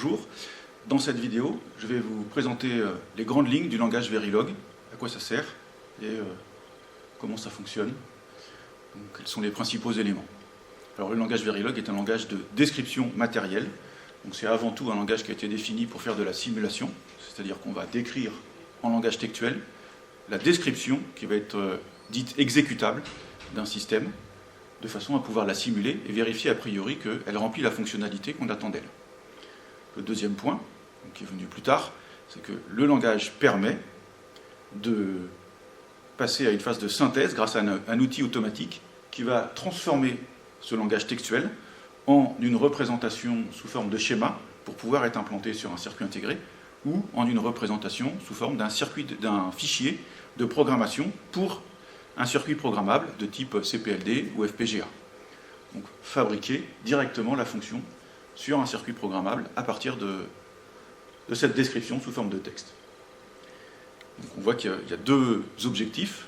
Bonjour. Dans cette vidéo, je vais vous présenter les grandes lignes du langage Verilog, à quoi ça sert et comment ça fonctionne, donc, quels sont les principaux éléments. Alors le langage Verilog est un langage de description matérielle, donc c'est avant tout un langage qui a été défini pour faire de la simulation, c'est-à-dire qu'on va décrire en langage textuel la description qui va être dite exécutable d'un système, de façon à pouvoir la simuler et vérifier a priori qu'elle remplit la fonctionnalité qu'on attend d'elle. Le deuxième point, qui est venu plus tard, c'est que le langage permet de passer à une phase de synthèse grâce à un outil automatique qui va transformer ce langage textuel en une représentation sous forme de schéma pour pouvoir être implanté sur un circuit intégré ou en une représentation sous forme d'un fichier de programmation pour un circuit programmable de type CPLD ou FPGA. Donc fabriquer directement la fonction sur un circuit programmable à partir de cette description sous forme de texte. Donc on voit qu'il y a deux objectifs,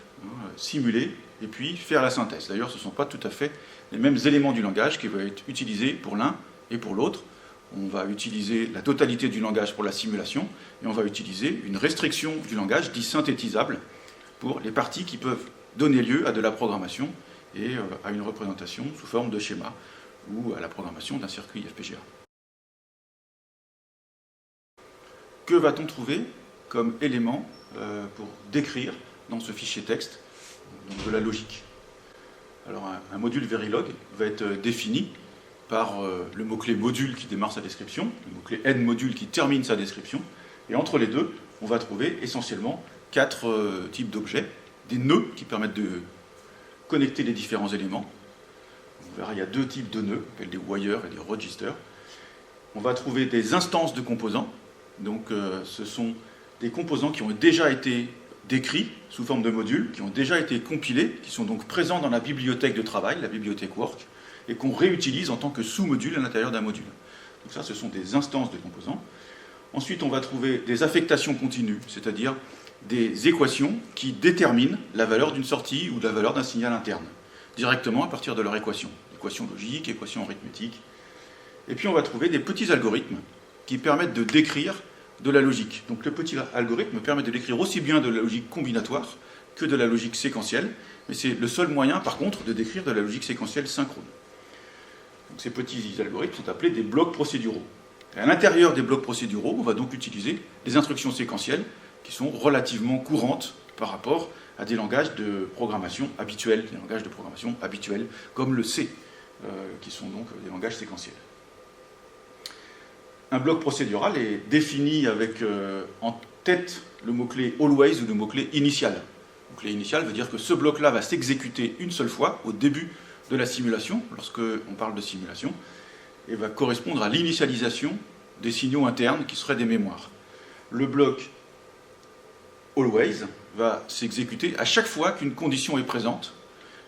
simuler et puis faire la synthèse. D'ailleurs, ce ne sont pas tout à fait les mêmes éléments du langage qui vont être utilisés pour l'un et pour l'autre. On va utiliser la totalité du langage pour la simulation et on va utiliser une restriction du langage dit synthétisable pour les parties qui peuvent donner lieu à de la programmation et à une représentation sous forme de schéma ou à la programmation d'un circuit FPGA. Que va-t-on trouver comme élément pour décrire dans ce fichier texte donc de la logique? Alors un module Verilog va être défini par le mot-clé module qui démarre sa description, le mot-clé endModule qui termine sa description, et entre les deux, on va trouver essentiellement quatre types d'objets, des nœuds qui permettent de connecter les différents éléments. On verra, il y a deux types de nœuds, on appelle des wires et des registers. On va trouver des instances de composants, donc ce sont des composants qui ont déjà été décrits sous forme de modules, qui ont déjà été compilés, qui sont donc présents dans la bibliothèque de travail, la bibliothèque Work, et qu'on réutilise en tant que sous-module à l'intérieur d'un module. Donc ça, ce sont des instances de composants. Ensuite, on va trouver des affectations continues, c'est-à-dire des équations qui déterminent la valeur d'une sortie ou la valeur d'un signal interne, directement à partir de leur équation. Équation logique, équation arithmétique. Et puis on va trouver des petits algorithmes qui permettent de décrire de la logique. Donc le petit algorithme permet de décrire aussi bien de la logique combinatoire que de la logique séquentielle, mais c'est le seul moyen par contre de décrire de la logique séquentielle synchrone. Donc ces petits algorithmes sont appelés des blocs procéduraux. Et à l'intérieur des blocs procéduraux, on va donc utiliser des instructions séquentielles qui sont relativement courantes par rapport à des langages de programmation habituels, comme le C, qui sont donc des langages séquentiels. Un bloc procédural est défini avec en tête le mot-clé always ou le mot-clé initial. Le mot-clé initial veut dire que ce bloc-là va s'exécuter une seule fois au début de la simulation, lorsqu'on parle de simulation, et va correspondre à l'initialisation des signaux internes qui seraient des mémoires. Le bloc always va s'exécuter à chaque fois qu'une condition est présente,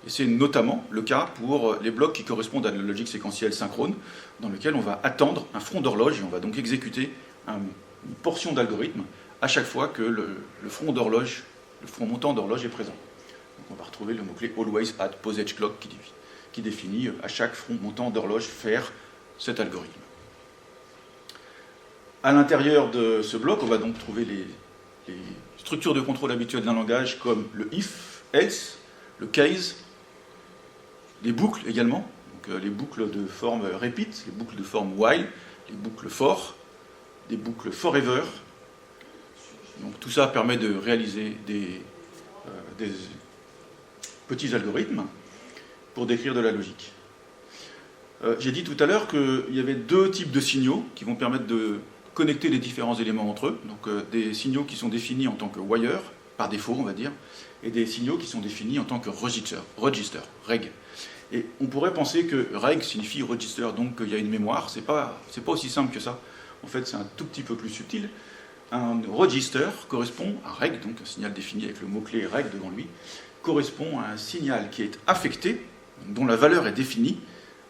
et c'est notamment le cas pour les blocs qui correspondent à la logique séquentielle synchrone, dans lequel on va attendre un front d'horloge, et on va donc exécuter une portion d'algorithme à chaque fois que le front d'horloge, le front montant d'horloge est présent. Donc on va retrouver le mot-clé always at posedgeClock qui définit à chaque front montant d'horloge faire cet algorithme. À l'intérieur de ce bloc, on va donc trouver les structures de contrôle habituelles d'un langage comme le if, else, le case, les boucles également, donc les boucles de forme repeat, les boucles de forme while, les boucles for, des boucles forever. Donc tout ça permet de réaliser des petits algorithmes pour décrire de la logique. J'ai dit tout à l'heure qu'il y avait deux types de signaux qui vont permettre de connecter les différents éléments entre eux. Donc des signaux qui sont définis en tant que wire, par défaut on va dire, et des signaux qui sont définis en tant que register, reg. Et on pourrait penser que reg signifie register, donc qu'il y a une mémoire. C'est pas aussi simple que ça. En fait, c'est un tout petit peu plus subtil. Un register correspond à reg, donc un signal défini avec le mot-clé reg devant lui, correspond à un signal qui est affecté, dont la valeur est définie,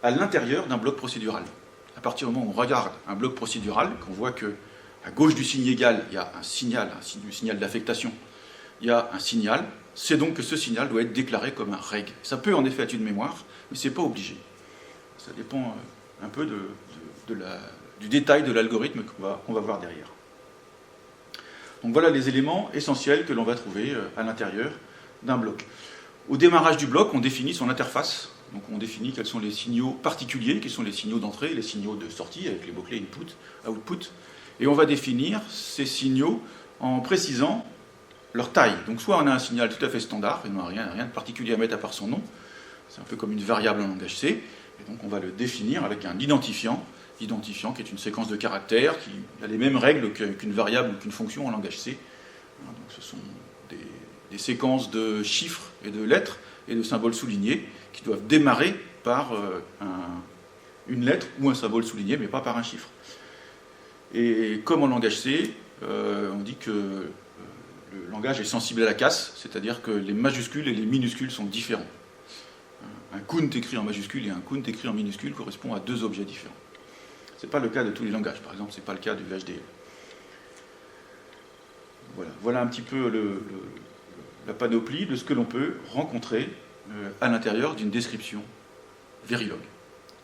à l'intérieur d'un bloc procédural. À partir du moment où on regarde un bloc procédural, qu'on voit qu'à gauche du signe égal, il y a un signal d'affectation, il y a un signal, c'est donc que ce signal doit être déclaré comme un reg. Ça peut en effet être une mémoire, mais ce n'est pas obligé. Ça dépend un peu de du détail de l'algorithme qu'on va voir derrière. Donc voilà les éléments essentiels que l'on va trouver à l'intérieur d'un bloc. Au démarrage du bloc, on définit son interface. Donc on définit quels sont les signaux particuliers, quels sont les signaux d'entrée, les signaux de sortie avec les mots-clés input, output. Et on va définir ces signaux en précisant leur taille. Donc soit on a un signal tout à fait standard, il n'y a rien de particulier à mettre à part son nom. C'est un peu comme une variable en langage C. Et donc on va le définir avec un identifiant qui est une séquence de caractères qui a les mêmes règles qu'une variable ou qu'une fonction en langage C. Donc ce sont des séquences de chiffres et de lettres et de symboles soulignés qui doivent démarrer par une lettre ou un symbole souligné, mais pas par un chiffre. Et comme en langage C, on dit que le langage est sensible à la casse, c'est-à-dire que les majuscules et les minuscules sont différents. Un count écrit en majuscule et un count écrit en minuscule correspond à deux objets différents. Ce n'est pas le cas de tous les langages, par exemple, ce n'est pas le cas du HDL. Voilà un petit peu la panoplie de ce que l'on peut rencontrer à l'intérieur d'une description Verilog.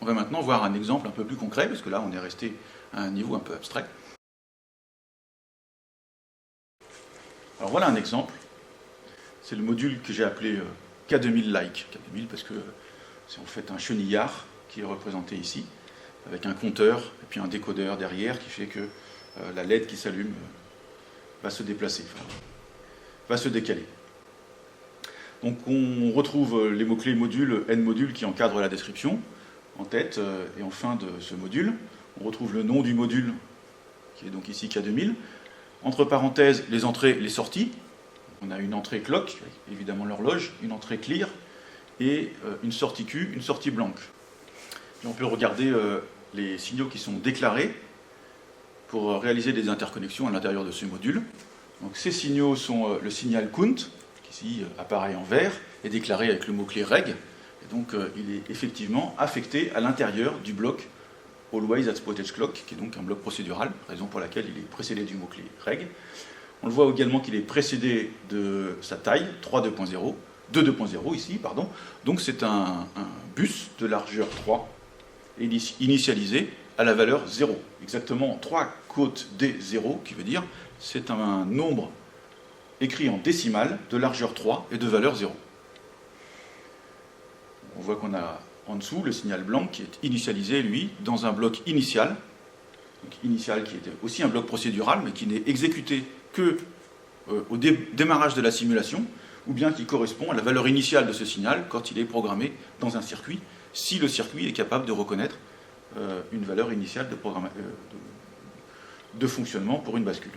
On va maintenant voir un exemple un peu plus concret, parce que là on est resté à un niveau un peu abstrait. Alors voilà un exemple, c'est le module que j'ai appelé K2000-like, K2000 parce que c'est en fait un chenillard qui est représenté ici, avec un compteur et puis un décodeur derrière qui fait que la LED qui s'allume va se déplacer, va se décaler. Donc on retrouve les mots-clés module, N-module qui encadrent la description, en tête et en fin de ce module. On retrouve le nom du module, qui est donc ici K2000. Entre parenthèses, les entrées, les sorties. On a une entrée clock, évidemment l'horloge, une entrée clear, et une sortie Q, une sortie blanche. Et on peut regarder les signaux qui sont déclarés pour réaliser des interconnexions à l'intérieur de ce module. Donc ces signaux sont le signal count, qui ici apparaît en vert, et déclaré avec le mot-clé reg. Et donc il est effectivement affecté à l'intérieur du bloc Always at Spot Edge Clock, qui est donc un bloc procédural, raison pour laquelle il est précédé du mot-clé reg. On le voit également qu'il est précédé de sa taille, 3.2.0, 2.2.0 ici, pardon. Donc c'est un bus de largeur 3, initialisé à la valeur 0. Exactement 3 côtes D0, qui veut dire c'est un nombre écrit en décimale de largeur 3 et de valeur 0. On voit qu'on a en dessous le signal blanc qui est initialisé, lui, dans un bloc initial. Donc initial qui est aussi un bloc procédural, mais qui n'est exécuté que au démarrage de la simulation, ou bien qui correspond à la valeur initiale de ce signal quand il est programmé dans un circuit, si le circuit est capable de reconnaître une valeur initiale de fonctionnement pour une bascule.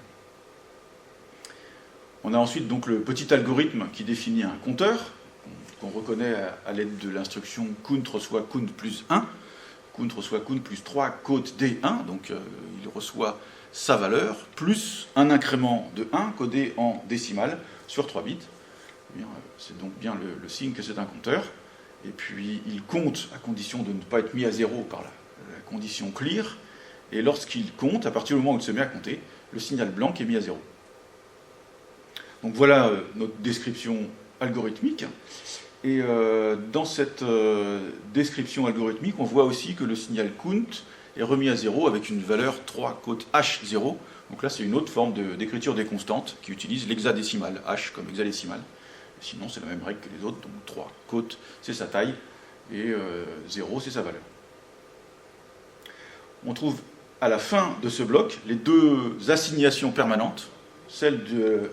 On a ensuite donc le petit algorithme qui définit un compteur, qu'on reconnaît à l'aide de l'instruction count reçoit count plus 1, count reçoit count plus 3 côte D1, donc il reçoit sa valeur, plus un incrément de 1 codé en décimale sur 3 bits. C'est donc bien le signe que c'est un compteur. Et puis il compte à condition de ne pas être mis à 0 par la condition clear. Et lorsqu'il compte, à partir du moment où il se met à compter, le signal blanc est mis à 0. Donc voilà notre description algorithmique. Et dans cette description algorithmique, on voit aussi que le signal count est remis à 0 avec une valeur 3 côte H0. Donc là, c'est une autre forme d'écriture des constantes qui utilise l'hexadécimal, H comme hexadécimal. Sinon, c'est la même règle que les autres. Donc 3 côte, c'est sa taille, et 0, c'est sa valeur. On trouve à la fin de ce bloc les deux assignations permanentes, celle de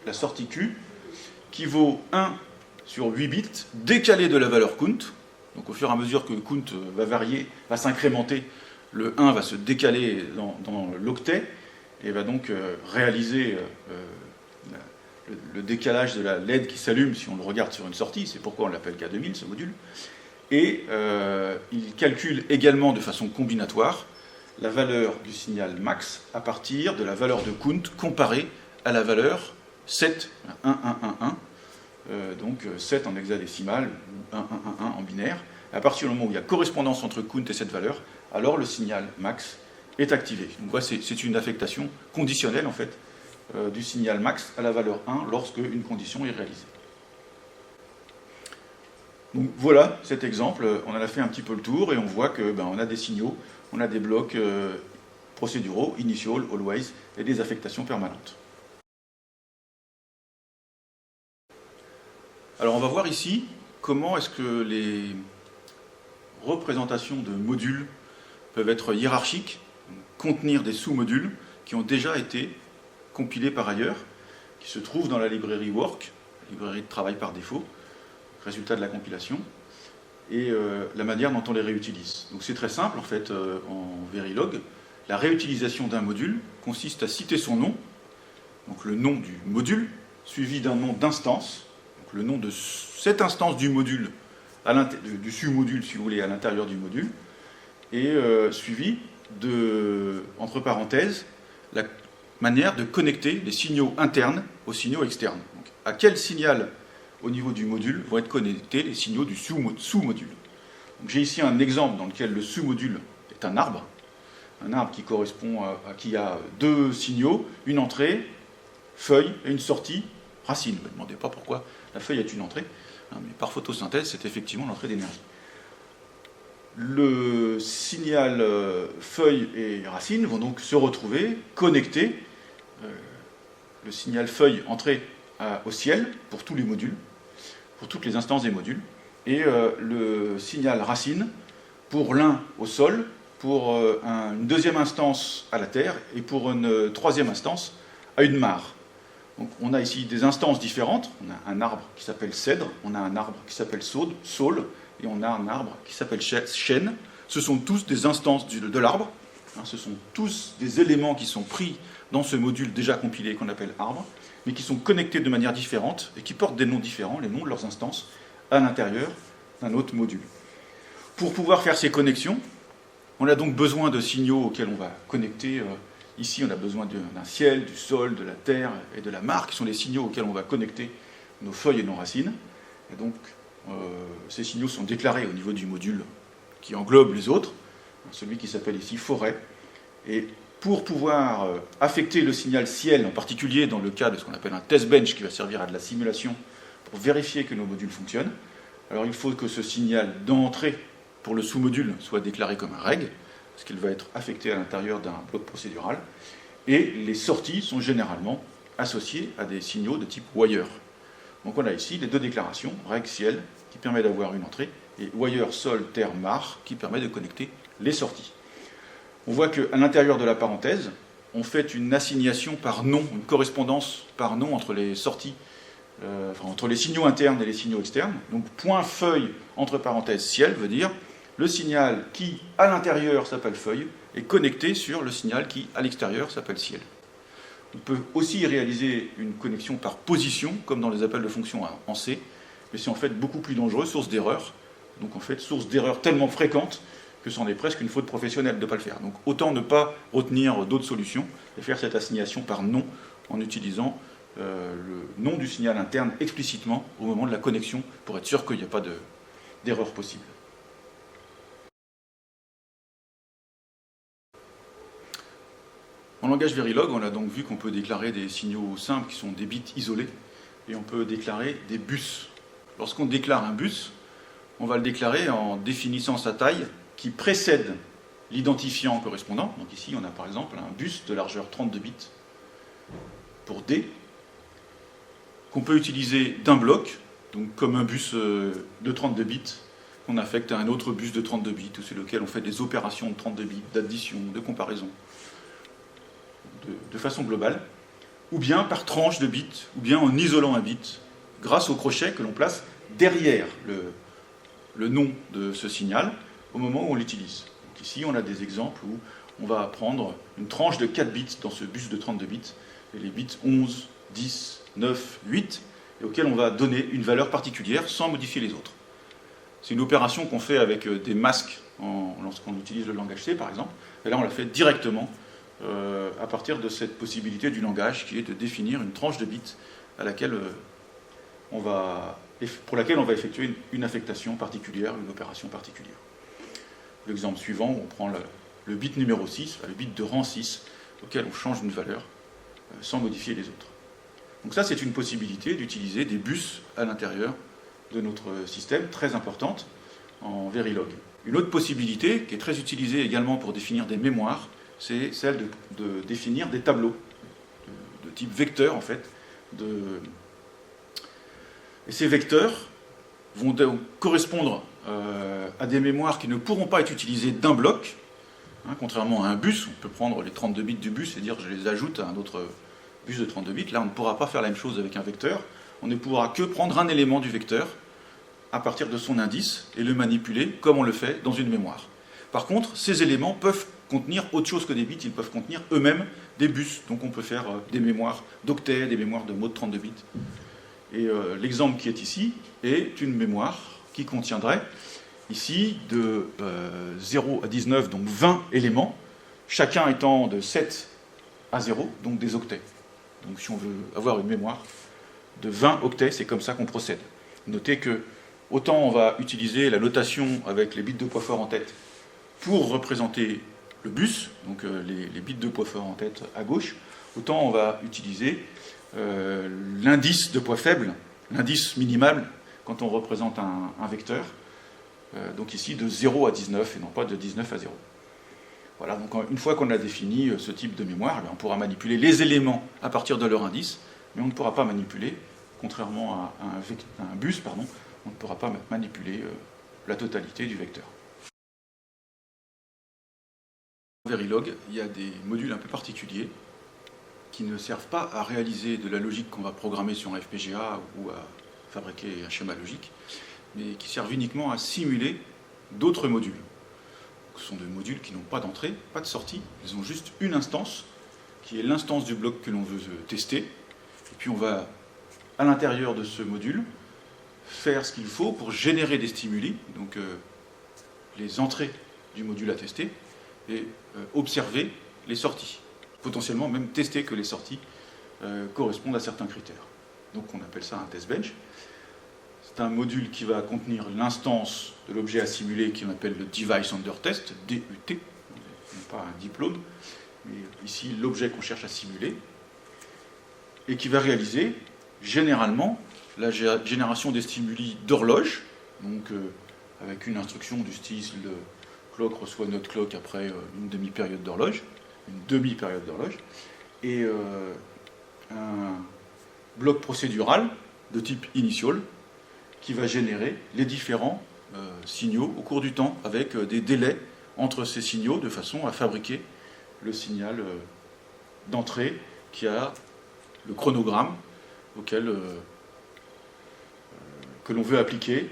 la sortie Q, qui vaut 1 sur 8 bits, décalé de la valeur count. Donc au fur et à mesure que count va varier, va s'incrémenter, le 1 va se décaler dans l'octet, et va donc réaliser le décalage de la LED qui s'allume si on le regarde sur une sortie, c'est pourquoi on l'appelle K2000, ce module. Et il calcule également de façon combinatoire la valeur du signal max à partir de la valeur de count comparée à la valeur 7, 1, 1, 1, 1, donc 7 en hexadécimal ou 1, 1, 1, 1 en binaire. À partir du moment où il y a correspondance entre count et cette valeur, alors le signal max est activé. Donc voilà, c'est une affectation conditionnelle en fait du signal max à la valeur 1 lorsque une condition est réalisée. Donc voilà cet exemple, on en a fait un petit peu le tour et on voit que on a des signaux on a des blocs procéduraux, initial, always, et des affectations permanentes. Alors on va voir ici comment est-ce que les représentations de modules peuvent être hiérarchiques, contenir des sous-modules qui ont déjà été compilés par ailleurs, qui se trouvent dans la librairie Work, la librairie de travail par défaut, résultat de la compilation, et la manière dont on les réutilise. Donc c'est très simple en fait en Verilog. La réutilisation d'un module consiste à citer son nom, donc le nom du module, suivi d'un nom d'instance, donc le nom de cette instance du module, du sous-module si vous voulez, à l'intérieur du module, et suivi de, entre parenthèses, la manière de connecter les signaux internes aux signaux externes. Donc, à quel signal au niveau du module vont être connectés les signaux du sous-module. J'ai ici un exemple dans lequel le sous-module est un arbre qui correspond qui a deux signaux, une entrée, feuille, et une sortie, racine. Ne me demandez pas pourquoi la feuille est une entrée, mais par photosynthèse, c'est effectivement l'entrée d'énergie. Le signal feuille et racine vont donc se retrouver connectés. Le signal feuille entrée au ciel pour tous les modules, pour toutes les instances des modules, et le signal racine pour l'un au sol, pour une deuxième instance à la terre, et pour une troisième instance à une mare. Donc on a ici des instances différentes. On a un arbre qui s'appelle cèdre, on a un arbre qui s'appelle saule, et on a un arbre qui s'appelle chêne. Ce sont tous des instances de l'arbre. Ce sont tous des éléments qui sont pris dans ce module déjà compilé qu'on appelle arbre, mais qui sont connectés de manière différente et qui portent des noms différents, les noms de leurs instances, à l'intérieur d'un autre module. Pour pouvoir faire ces connexions, on a donc besoin de signaux auxquels on va connecter. Ici, on a besoin d'un ciel, du sol, de la terre et de la mare, qui sont les signaux auxquels on va connecter nos feuilles et nos racines. Et donc, ces signaux sont déclarés au niveau du module qui englobe les autres, celui qui s'appelle ici forêt. Et pour pouvoir affecter le signal ciel, en particulier dans le cas de ce qu'on appelle un test bench, qui va servir à de la simulation pour vérifier que nos modules fonctionnent, alors il faut que ce signal d'entrée pour le sous-module soit déclaré comme un reg, parce qu'il va être affecté à l'intérieur d'un bloc procédural, et les sorties sont généralement associées à des signaux de type wire. Donc on a ici les deux déclarations, reg ciel, qui permet d'avoir une entrée, et wire sol terre mare, qui permet de connecter les sorties. On voit qu'à l'intérieur de la parenthèse, on fait une assignation par nom, une correspondance par nom entre les sorties, entre les signaux internes et les signaux externes. Donc point feuille entre parenthèses ciel veut dire le signal qui à l'intérieur s'appelle feuille est connecté sur le signal qui à l'extérieur s'appelle ciel. On peut aussi réaliser une connexion par position, comme dans les appels de fonction en C, mais c'est en fait beaucoup plus dangereux, source d'erreur. Donc en fait, source d'erreur tellement fréquente que c'en est presque une faute professionnelle de ne pas le faire. Donc autant ne pas retenir d'autres solutions et faire cette assignation par nom en utilisant le nom du signal interne explicitement au moment de la connexion pour être sûr qu'il n'y a pas d'erreur possible. En langage Verilog, on a donc vu qu'on peut déclarer des signaux simples qui sont des bits isolés et on peut déclarer des bus. Lorsqu'on déclare un bus, on va le déclarer en définissant sa taille qui précède l'identifiant correspondant. Donc ici, on a par exemple un bus de largeur 32 bits pour D, qu'on peut utiliser d'un bloc, donc comme un bus de 32 bits, qu'on affecte à un autre bus de 32 bits, sur lequel on fait des opérations de 32 bits, d'addition, de comparaison, de façon globale, ou bien par tranche de bits, ou bien en isolant un bit, grâce au crochet que l'on place derrière le nom de ce signal, au moment où on l'utilise. Donc ici, on a des exemples où on va prendre une tranche de 4 bits dans ce bus de 32 bits, et les bits 11, 10, 9, 8, et auxquels on va donner une valeur particulière sans modifier les autres. C'est une opération qu'on fait avec des masques lorsqu'on utilise le langage C, par exemple, et là on l'a fait directement à partir de cette possibilité du langage qui est de définir une tranche de bits pour laquelle on va effectuer une affectation particulière, une opération particulière. L'exemple suivant, on prend le bit numéro 6, le bit de rang 6, auquel on change une valeur sans modifier les autres. Donc ça, c'est une possibilité d'utiliser des bus à l'intérieur de notre système, très importante en Verilog. Une autre possibilité, qui est très utilisée également pour définir des mémoires, c'est celle de définir des tableaux de type vecteur, en fait. Et ces vecteurs vont donc correspondre à des mémoires qui ne pourront pas être utilisées d'un bloc. Contrairement à un bus, on peut prendre les 32 bits du bus et dire je les ajoute à un autre bus de 32 bits. Là, on ne pourra pas faire la même chose avec un vecteur. On ne pourra que prendre un élément du vecteur à partir de son indice et le manipuler comme on le fait dans une mémoire. Par contre, ces éléments peuvent contenir autre chose que des bits, ils peuvent contenir eux-mêmes des bus. Donc on peut faire des mémoires d'octets, des mémoires de mots de 32 bits. Et l'exemple qui est ici est une mémoire qui contiendrait ici de 0 à 19, donc 20 éléments, chacun étant de 7 à 0, donc des octets. Donc si on veut avoir une mémoire de 20 octets, c'est comme ça qu'on procède. Notez que autant on va utiliser la notation avec les bits de poids fort en tête pour représenter le bus, donc les bits de poids fort en tête à gauche, autant on va utiliser l'indice de poids faible, l'indice minimal, quand on représente un vecteur, donc ici de 0 à 19 et non pas de 19 à 0. Voilà, donc une fois qu'on a défini ce type de mémoire, on pourra manipuler les éléments à partir de leur indice, mais on ne pourra pas manipuler, contrairement à un bus, on ne pourra pas manipuler la totalité du vecteur. En Verilog, il y a des modules un peu particuliers qui ne servent pas à réaliser de la logique qu'on va programmer sur un FPGA ou à fabriquer un schéma logique, mais qui servent uniquement à simuler d'autres modules. Ce sont des modules qui n'ont pas d'entrée, pas de sortie, ils ont juste une instance, qui est l'instance du bloc que l'on veut tester, et puis on va, à l'intérieur de ce module, faire ce qu'il faut pour générer des stimuli, donc les entrées du module à tester, et observer les sorties. Potentiellement même tester que les sorties correspondent à certains critères. Donc on appelle ça un test bench. C'est un module qui va contenir l'instance de l'objet à simuler qu'on appelle le Device Under Test, DUT, non pas un diplôme, mais ici l'objet qu'on cherche à simuler, et qui va réaliser généralement la génération des stimuli d'horloge, donc avec une instruction du style le clock reçoit notre clock après une demi-période d'horloge, et un bloc procédural de type initial qui va générer les différents signaux au cours du temps avec des délais entre ces signaux de façon à fabriquer le signal d'entrée qui a le chronogramme auquel que l'on veut appliquer,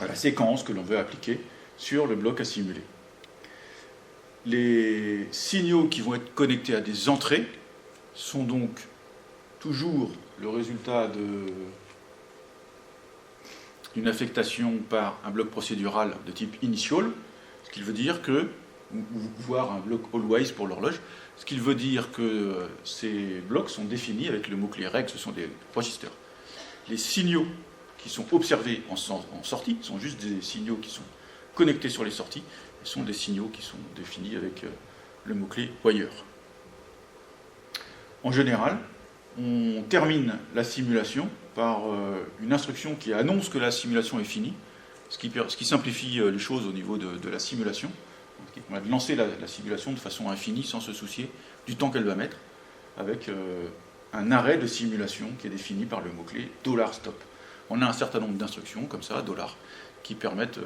à la séquence que l'on veut appliquer sur le bloc à simuler. Les signaux qui vont être connectés à des entrées sont donc toujours le résultat d'une affectation par un bloc procédural de type initial, ce qui veut dire que, ou voire un bloc always pour l'horloge, ce qui veut dire que ces blocs sont définis avec le mot-clé reg, ce sont des registers. Les signaux qui sont observés en sortie sont juste des signaux qui sont connectés sur les sorties, et sont des signaux qui sont définis avec le mot-clé wire. En général, on termine la simulation par une instruction qui annonce que la simulation est finie, ce qui simplifie les choses au niveau de la simulation. On va lancer la simulation de façon infinie sans se soucier du temps qu'elle va mettre, avec un arrêt de simulation qui est défini par le mot-clé $stop. On a un certain nombre d'instructions comme ça, qui permettent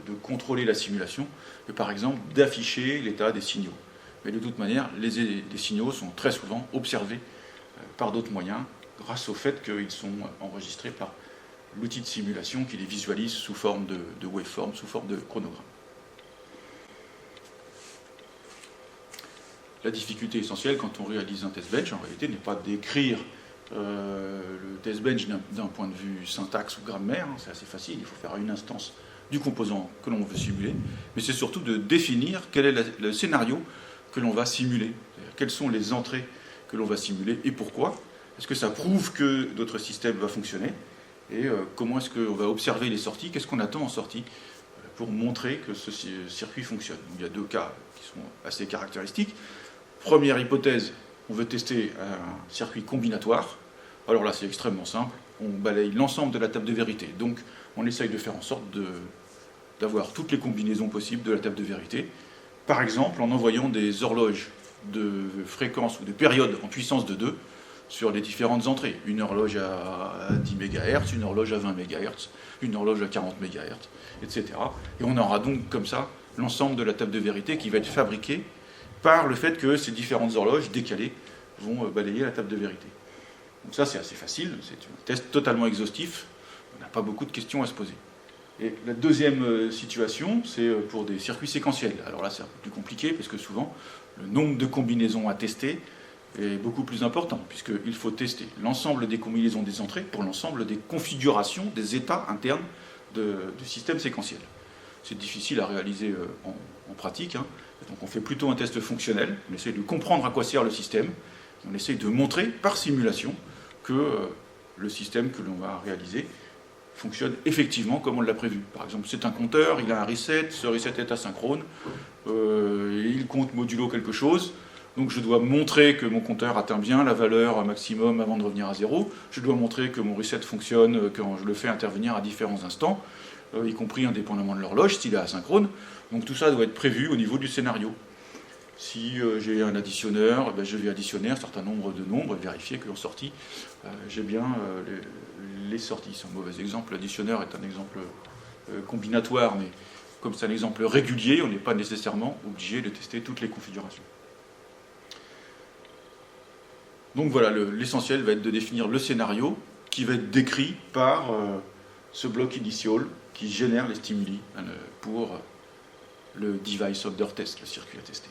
de contrôler la simulation et par exemple d'afficher l'état des signaux. Mais de toute manière, les signaux sont très souvent observés par d'autres moyens, grâce au fait qu'ils sont enregistrés par l'outil de simulation qui les visualise sous forme de waveform, sous forme de chronogramme. La difficulté essentielle quand on réalise un test bench, en réalité, n'est pas d'écrire le test bench d'un point de vue syntaxe ou grammaire, c'est assez facile, il faut faire une instance du composant que l'on veut simuler, mais c'est surtout de définir quel est le scénario que l'on va simuler, quelles sont les entrées que l'on va simuler et pourquoi. Est-ce que ça prouve que notre système va fonctionner et comment est-ce qu'on va observer les sorties, qu'est-ce qu'on attend en sortie pour montrer que ce circuit fonctionne. Il y a deux cas qui sont assez caractéristiques. Première hypothèse, on veut tester un circuit combinatoire. Alors là, c'est extrêmement simple. On balaye l'ensemble de la table de vérité. Donc, on essaye de faire en sorte d'avoir toutes les combinaisons possibles de la table de vérité, par exemple en envoyant des horloges de fréquence ou de période en puissance de 2 sur les différentes entrées. Une horloge à 10 MHz, une horloge à 20 MHz, une horloge à 40 MHz, etc. Et on aura donc comme ça l'ensemble de la table de vérité qui va être fabriquée par le fait que ces différentes horloges décalées vont balayer la table de vérité. Donc ça c'est assez facile, c'est un test totalement exhaustif, on n'a pas beaucoup de questions à se poser. Et la deuxième situation, c'est pour des circuits séquentiels. Alors là c'est un peu plus compliqué parce que souvent le nombre de combinaisons à tester est beaucoup plus important, puisqu'il faut tester l'ensemble des combinaisons des entrées pour l'ensemble des configurations, des états internes du système séquentiel. C'est difficile à réaliser en pratique, hein. Donc on fait plutôt un test fonctionnel, on essaie de comprendre à quoi sert le système, on essaie de montrer par simulation que le système que l'on va réaliser fonctionne effectivement comme on l'a prévu. Par exemple, c'est un compteur, il a un reset, ce reset est asynchrone, il compte modulo quelque chose, donc je dois montrer que mon compteur atteint bien la valeur maximum avant de revenir à 0, je dois montrer que mon reset fonctionne quand je le fais intervenir à différents instants, y compris indépendamment de l'horloge, s'il est asynchrone, donc tout ça doit être prévu au niveau du scénario. Si j'ai un additionneur, je vais additionner un certain nombre de nombres et vérifier qu'en sortie, j'ai bien les sorties. C'est un mauvais exemple, l'additionneur est un exemple combinatoire, mais comme c'est un exemple régulier, on n'est pas nécessairement obligé de tester toutes les configurations. Donc voilà, l'essentiel va être de définir le scénario qui va être décrit par ce bloc initial qui génère les stimuli pour le device order test, le circuit à tester.